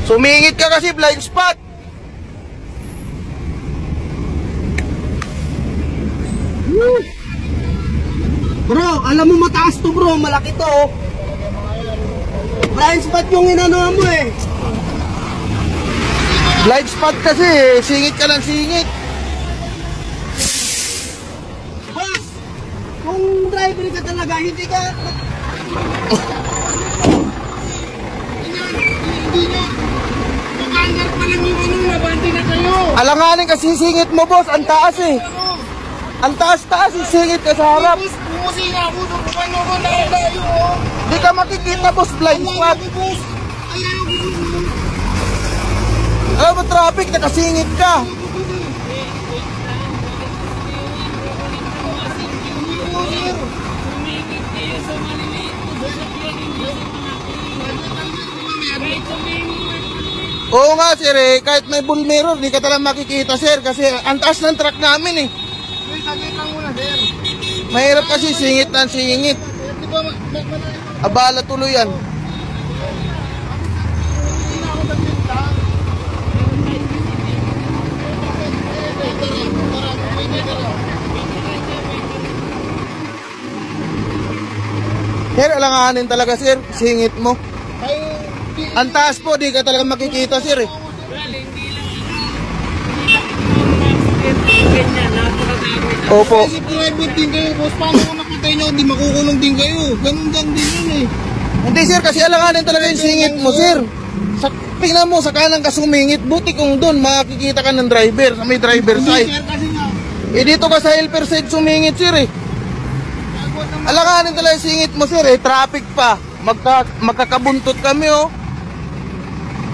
Sumingit ka kasi, blind spot. Bro, alam mo mataas to bro, malaki to oh. Blind spot yung inano mo eh. Blind spot kasi eh, singit ka ng singit. Boss, kung driver ka talaga, hindi ka... Hindi nyo. Makangar pa lang yung ano, nabandi na kayo. Alanganin kasi singit mo boss, ang taas eh. Ang taas-taas, singit ka sa harap. Pumusina ako doon, paano ko layo oh. Di ka makikita boss, blind spot. Alam mo traffic, nakasingit ka. Oo nga sir eh, kahit may bull mirror, di ka talagang makikita sir. Kasi ang taas ng truck namin eh. Saglit lang muna sir. Mahirap kasi singit ng singit. Abala tuloy yan. Sir, alanganin talaga sir, singit mo. Ang taas po, di ka talaga makikita sir eh. Opo. Kasi private din kayo, boss. Paano kung nakatay nyo, di makukulong din kayo. Ganun lang din yun eh. Hindi sir, kasi alanganin talaga yung singit mo sir. Tingnan mo, sa kanan ka sumingit. Buti kung doon, makikita ka ng driver, sa may driver side. Eh dito ka sa helper side sumingit sir eh. Alanganin talaga yung singit mo sir eh. Traffic pa. Magkakabuntot kami oh.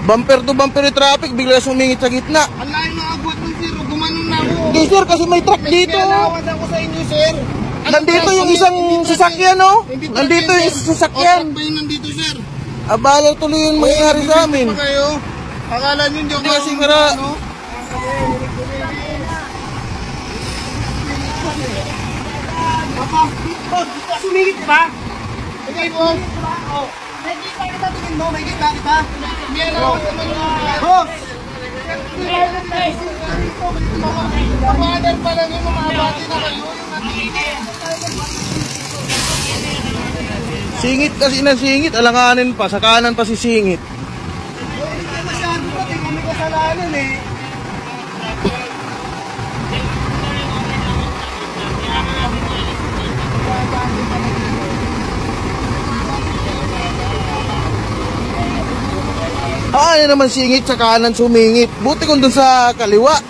Bumper to bumper yung traffic, bigla sumingit sa gitna. Alain na agwat ng sir, gumanon na ako. Hindi sir, kasi may truck dito. Kaya ako sa inyo sir. Nandito yung isang sasakyan oh. Nandito yung isang sasakyan. O truck ba yun nandito sir? Abala tuloy yung mangyari sa amin. Akala nyo hindi ako kasi mara. Sumingit ba? Okay boss. Nakikita kita tingin mo, nakikita kita. Boss! Pamahalan pa lang yung mamabati na kayo. Singit kasi na singit, alanganin pa, sa kanan pa si singit. Hindi masyado pati kami kasalanan eh. Ano naman singit sa kanan sumingit. Buti kung dun sa kaliwa.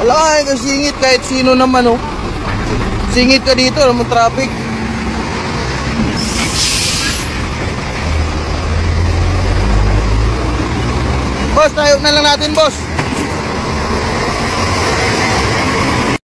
Wala ka singit kahit sino naman oh. Singit ka dito, alam mo traffic. Boss, tayo na lang natin boss.